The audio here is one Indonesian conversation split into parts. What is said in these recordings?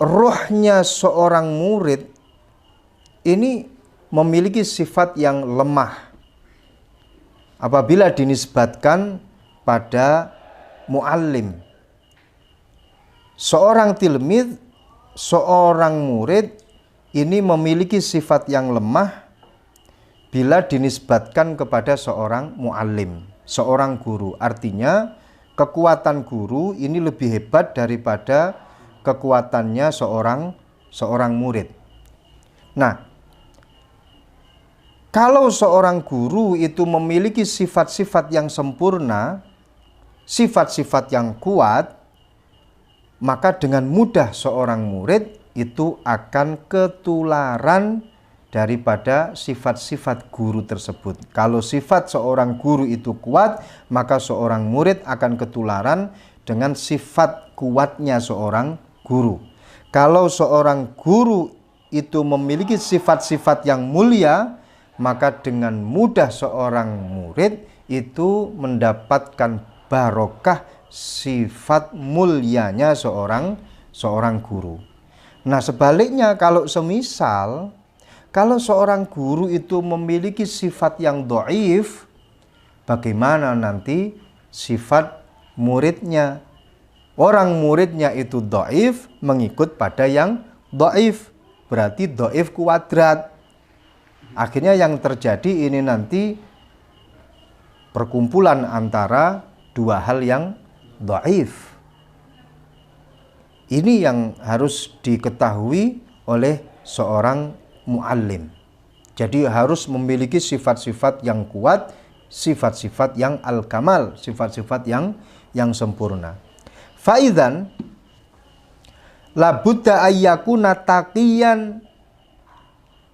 ruhnya seorang murid ini memiliki sifat yang lemah apabila dinisbatkan pada muallim. Seorang tilmid, seorang murid ini memiliki sifat yang lemah bila dinisbatkan kepada seorang muallim, seorang guru. Artinya kekuatan guru ini lebih hebat daripada kekuatannya seorang murid. Nah, kalau seorang guru itu memiliki sifat-sifat yang sempurna, sifat-sifat yang kuat, maka dengan mudah seorang murid itu akan ketularan daripada sifat-sifat guru tersebut. Kalau sifat seorang guru itu kuat, maka seorang murid akan ketularan dengan sifat kuatnya seorang guru. Kalau seorang guru itu memiliki sifat-sifat yang mulia, maka dengan mudah seorang murid itu mendapatkan barokah sifat mulianya seorang guru. Nah, sebaliknya kalau semisal kalau seorang guru itu memiliki sifat yang dhaif, bagaimana nanti sifat muridnya? Orang muridnya itu dhaif mengikut pada yang dhaif, berarti dhaif kuadrat. Akhirnya yang terjadi ini nanti perkumpulan antara dua hal yang dhaif. Ini yang harus diketahui oleh seorang muallim. Jadi harus memiliki sifat-sifat yang kuat, sifat-sifat yang al-kamal, sifat-sifat yang sempurna. Faidzan labudda ayyakuna taqiyan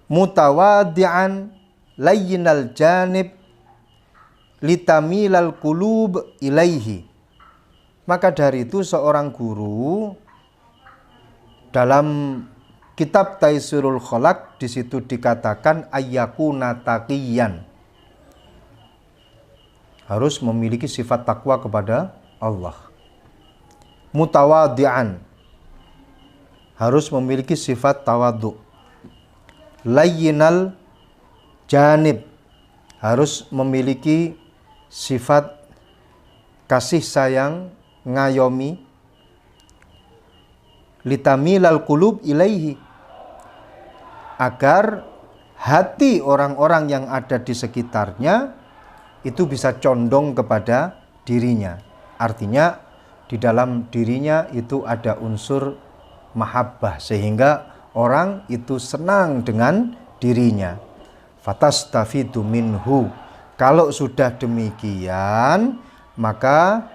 mutawaddi'an layyinal janib litamilal qulub ilaihi. Maka dari itu seorang guru dalam kitab Taisirul Khalaq di situ dikatakan ayyakuna taqiyan, harus memiliki sifat takwa kepada Allah. Mutawaddi'an, harus memiliki sifat tawadhu. Layyinal janib, harus memiliki sifat kasih sayang, ngayomi. Litamilal qulub ilaihi, agar hati orang-orang yang ada di sekitarnya itu bisa condong kepada dirinya. Artinya di dalam dirinya itu ada unsur mahabbah, sehingga orang itu senang dengan dirinya. Fatastafidu minhu. Kalau sudah demikian, maka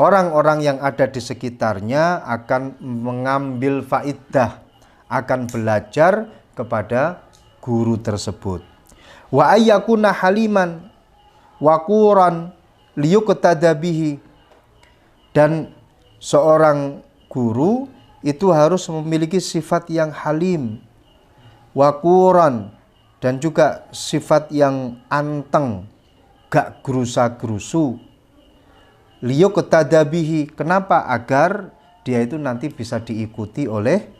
orang-orang yang ada di sekitarnya akan mengambil faidah, akan belajar kepada guru tersebut. Wa ayyakuna haliman waquran liyuqtada bihi, dan seorang guru itu harus memiliki sifat yang halim, waquran, dan juga sifat yang anteng, gak gerusa-gerusu. Liyuqtada bihi, kenapa? Agar dia itu nanti bisa diikuti oleh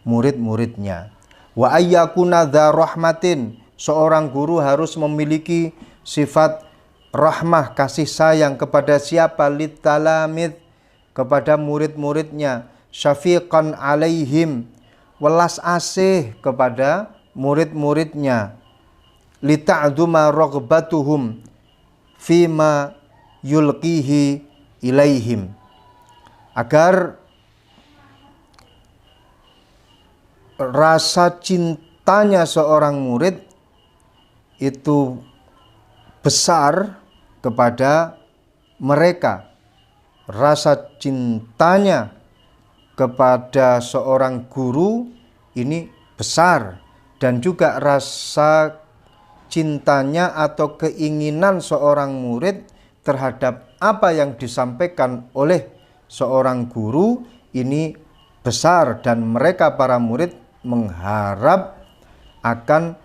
murid-muridnya. Wa ayyakuna dza rahmatin, seorang guru harus memiliki sifat rahmah, kasih sayang kepada siapa? Litalamid, kepada murid-muridnya. Syafiqan alaihim, welas asih kepada murid-muridnya. Lita'duma raghbatuhum fima yulqihi ilaihim, agar rasa cintanya seorang murid itu besar kepada mereka. Rasa cintanya kepada seorang guru ini besar, dan juga rasa cintanya atau keinginan seorang murid terhadap apa yang disampaikan oleh seorang guru ini besar, dan mereka para murid mengharap akan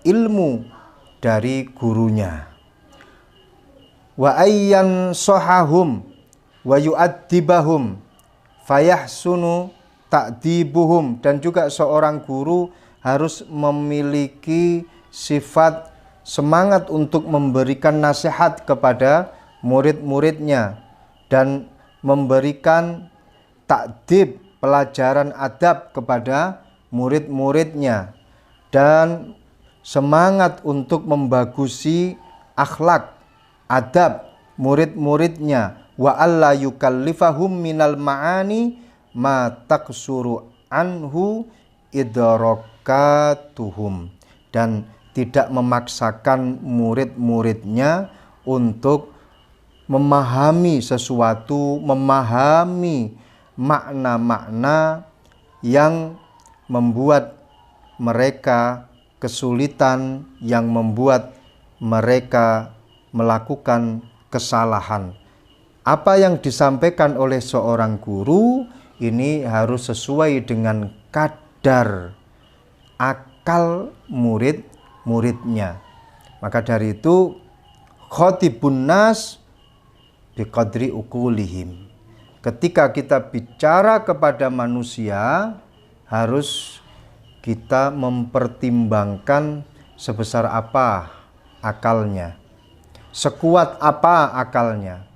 ilmu dari gurunya. Wa ayyan sahahum wa yu'addibahum fayahsunu ta'dibuhum, dan juga seorang guru harus memiliki sifat semangat untuk memberikan nasihat kepada murid-muridnya dan memberikan ta'dib, pelajaran adab kepada murid-muridnya, dan semangat untuk membagusi akhlak, adab murid-muridnya. Wa alla yukallifahum minal ma'ani ma taksuru anhu idrakatuhum, dan tidak memaksakan murid-muridnya untuk memahami sesuatu, memahami makna-makna yang membuat mereka kesulitan, yang membuat mereka melakukan kesalahan. Apa yang disampaikan oleh seorang guru ini harus sesuai dengan kadar akal murid-muridnya. Maka dari itu khatibun nas biqadri uqulihim. Ketika kita bicara kepada manusia, harus kita mempertimbangkan sebesar apa akalnya, sekuat apa akalnya.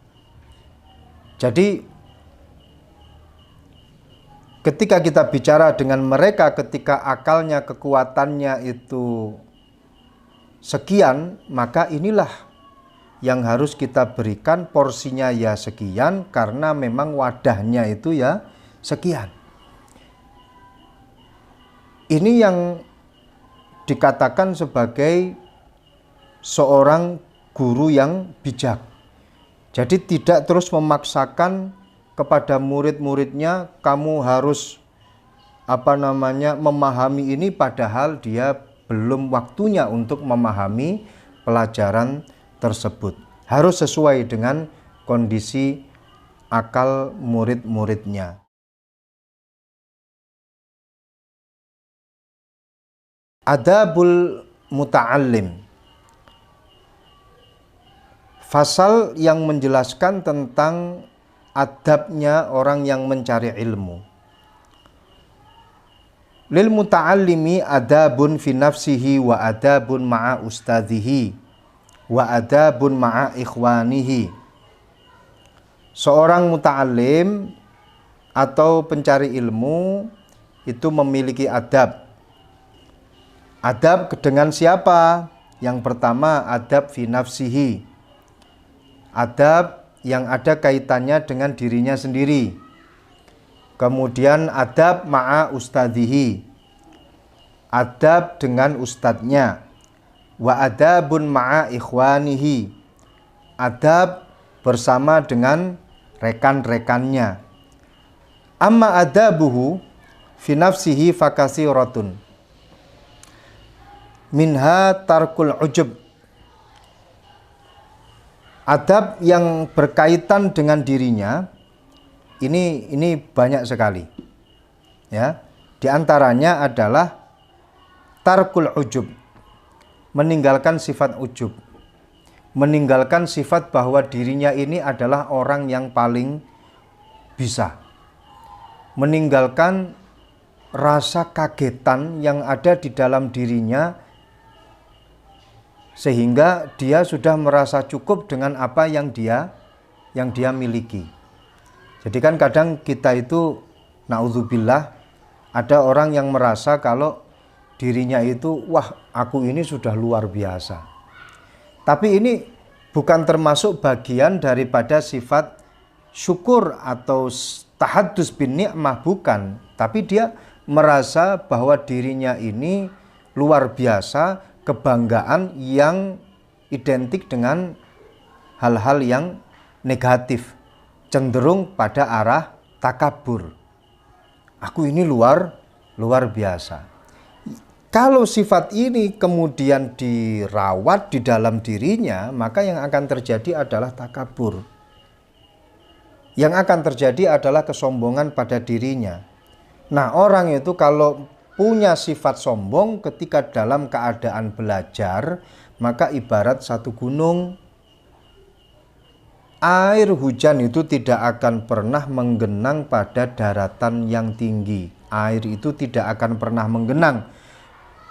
Jadi ketika kita bicara dengan mereka, ketika akalnya, kekuatannya itu sekian, maka inilah yang harus kita berikan, porsinya ya sekian, karena memang wadahnya itu ya sekian. Ini yang dikatakan sebagai seorang guru yang bijak. Jadi tidak terus memaksakan kepada murid-muridnya, kamu harus memahami ini, padahal dia belum waktunya untuk memahami pelajaran tersebut. Harus sesuai dengan kondisi akal murid-muridnya. Adabul muta'allim. Fasal yang menjelaskan tentang adabnya orang yang mencari ilmu. Lil muta'allimi adabun fi nafsihi wa adabun ma'a ustadhihi wa adabun ma'a ikhwanihi. Seorang muta'allim atau pencari ilmu itu memiliki adab. Adab dengan siapa? Yang pertama adab fi nafsihi, adab yang ada kaitannya dengan dirinya sendiri. Kemudian adab ma'a ustadhihi, adab dengan ustadznya. Wa adabun ma'a ikhwanihi, adab bersama dengan rekan-rekannya. Amma adabuhu fi nafsihi fakasiratun. Minha tarkul ujub. Adab yang berkaitan dengan dirinya ini banyak sekali. Ya, di antaranya adalah tarkul ujub, meninggalkan sifat ujub, meninggalkan sifat bahwa dirinya ini adalah orang yang paling bisa, meninggalkan rasa kagetan yang ada di dalam dirinya, sehingga dia sudah merasa cukup dengan apa yang dia miliki. Jadi kan kadang kita itu, naudzubillah, ada orang yang merasa kalau dirinya itu, wah aku ini sudah luar biasa. Tapi ini bukan termasuk bagian daripada sifat syukur atau tahaddus bin ni'mah, bukan. Tapi dia merasa bahwa dirinya ini luar biasa, kebanggaan yang identik dengan hal-hal yang negatif, cenderung pada arah takabur. Aku ini luar biasa. Kalau sifat ini kemudian dirawat di dalam dirinya, maka yang akan terjadi adalah takabur. Yang akan terjadi adalah kesombongan pada dirinya. Nah, orang itu kalau punya sifat sombong ketika dalam keadaan belajar, maka ibarat satu gunung. air hujan itu tidak akan pernah menggenang pada daratan yang tinggi. Air itu tidak akan pernah menggenang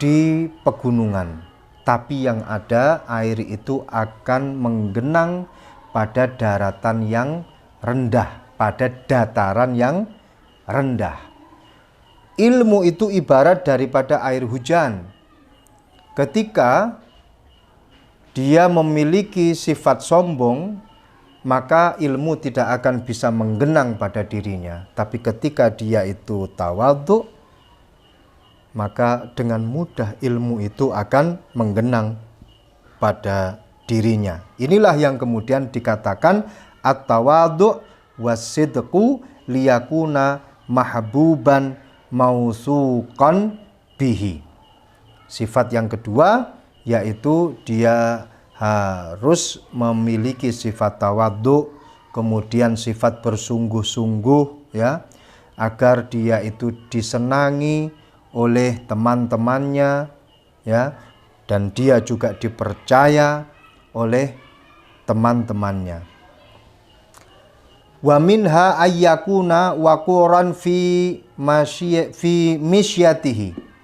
di pegunungan. Tapi yang ada, air itu akan menggenang pada daratan yang rendah, pada dataran yang rendah. Ilmu itu ibarat daripada air hujan. Ketika dia memiliki sifat sombong, maka ilmu tidak akan bisa menggenang pada dirinya. Tapi ketika dia itu tawadhu, maka dengan mudah ilmu itu akan menggenang pada dirinya. Inilah yang kemudian dikatakan at-tawadhu was-sidqu liyakuna mahbuban mausuqan bihi. Sifat yang kedua yaitu dia harus memiliki sifat tawadhu, kemudian sifat bersungguh-sungguh, ya, agar dia itu disenangi oleh teman-temannya, ya, dan dia juga dipercaya oleh teman-temannya. Wa minha ayyakuna waquran fi misyatihi.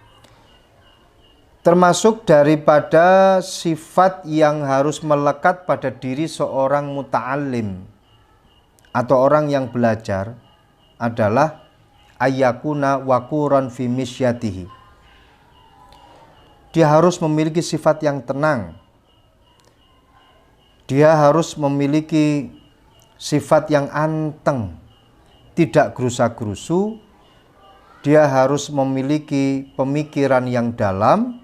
Termasuk daripada sifat yang harus melekat pada diri seorang muta'allim atau orang yang belajar adalah ayyakuna waquran fi misyatihi. Dia harus memiliki sifat yang tenang. Dia harus memiliki sifat yang anteng, tidak gerusa-gerusu. Dia harus memiliki pemikiran yang dalam,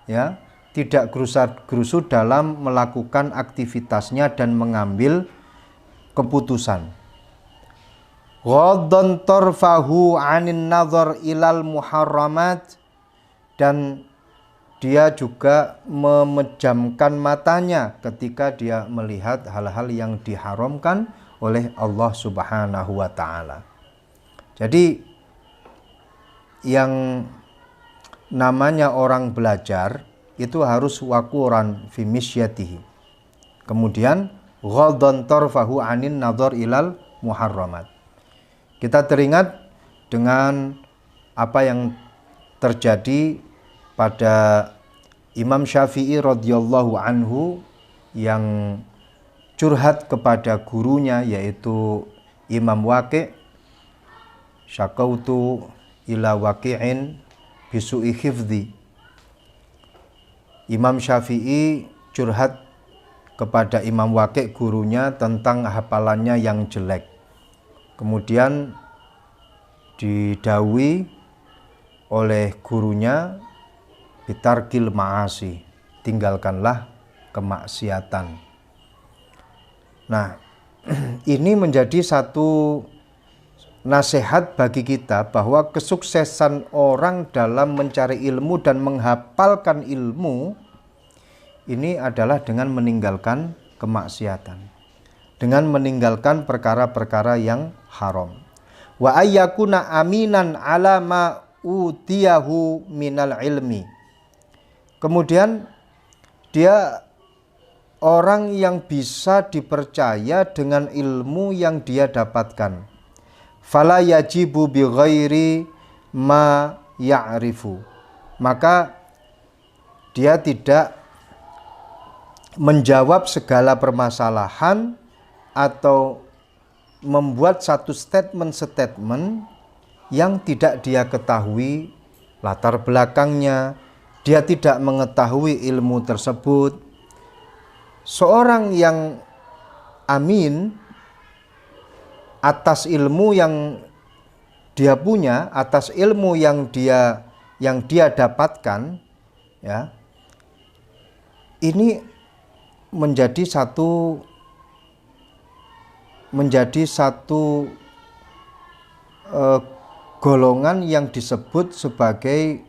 ya, tidak gerusa-gerusu dalam melakukan aktivitasnya dan mengambil keputusan. Ghaddan tarfahu 'anin nazar ilal muharramat, dan dia juga memejamkan matanya ketika dia melihat hal-hal yang diharamkan oleh Allah Subhanahu wa taala. Jadi yang namanya orang belajar itu harus waquran fi misyatihi. Kemudian ghaddan tarfahu 'anin nazar ilal muharramat. Kita teringat dengan apa yang terjadi pada Imam Syafi'i radhiyallahu anhu yang curhat kepada gurunya yaitu Imam Waqi'. Syakautu ila waqi'in bisu'i hifdzi. Imam Syafi'i curhat kepada Imam Waqi', gurunya, tentang hafalannya yang jelek. Kemudian didhawuhi oleh gurunya, bitarkil ma'asi, tinggalkanlah kemaksiatan. Nah, ini menjadi satu nasihat bagi kita bahwa kesuksesan orang dalam mencari ilmu dan menghafalkan ilmu ini adalah dengan meninggalkan kemaksiatan, dengan meninggalkan perkara-perkara yang haram. Wa ayyakuna aminan ala ma utiyahu minal ilmi. Kemudian dia orang yang bisa dipercaya dengan ilmu yang dia dapatkan. Fala yajibu bi ghairi ma ya'rifu. Maka dia tidak menjawab segala permasalahan atau membuat satu statement yang tidak dia ketahui latar belakangnya, dia tidak mengetahui ilmu tersebut. Seorang yang amin atas ilmu yang dia punya, atas ilmu yang dia dapatkan, ya, ini menjadi satu golongan yang disebut sebagai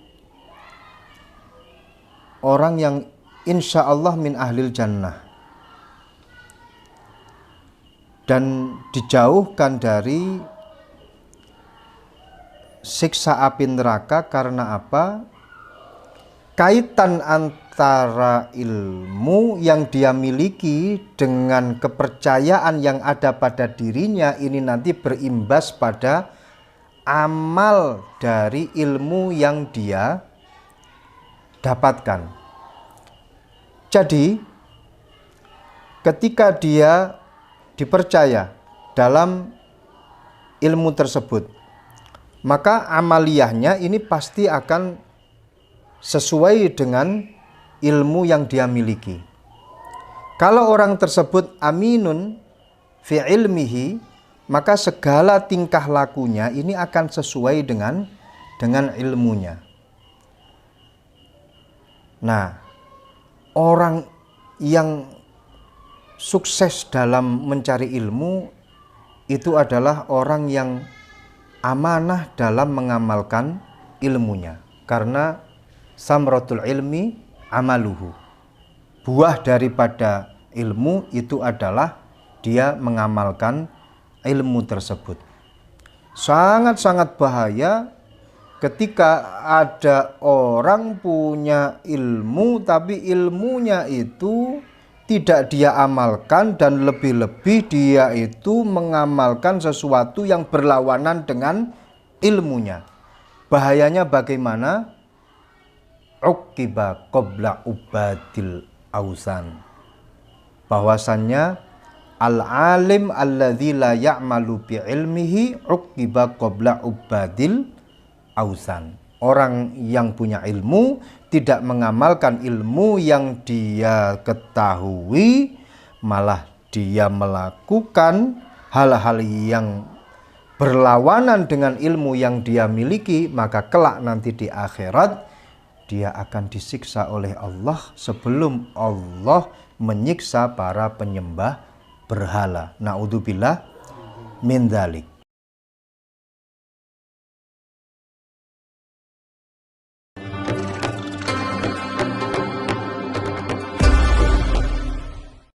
orang yang insya Allah min ahlil jannah, dan dijauhkan dari siksa api neraka. Karena apa? kaitan antara ilmu yang dia miliki dengan kepercayaan yang ada pada dirinya ini nanti berimbas pada amal dari ilmu yang dia dapatkan. Jadi ketika dia dipercaya dalam ilmu tersebut, maka amaliyahnya ini pasti akan sesuai dengan ilmu yang dia miliki. Kalau orang tersebut aminun fi ilmihi, maka segala tingkah lakunya ini akan sesuai dengan ilmunya. Nah, orang yang sukses dalam mencari ilmu itu adalah orang yang amanah dalam mengamalkan ilmunya. Karena samratul ilmi amaluhu. Buah daripada ilmu itu adalah dia mengamalkan ilmu tersebut. Sangat-sangat bahaya ketika ada orang punya ilmu tapi ilmunya itu tidak dia amalkan, dan lebih-lebih dia itu mengamalkan sesuatu yang berlawanan dengan ilmunya. Bahayanya bagaimana? Uqiba qabla ubadil ausan. Bahwasannya al-alim alladzi la ya'malu bi ilmihi uqiba qabla ubadil ausan. Orang yang punya ilmu tidak mengamalkan ilmu yang dia ketahui, malah dia melakukan hal-hal yang berlawanan dengan ilmu yang dia miliki, maka kelak nanti di akhirat dia akan disiksa oleh Allah sebelum Allah menyiksa para penyembah berhala. Na'udzubillah min dzalik.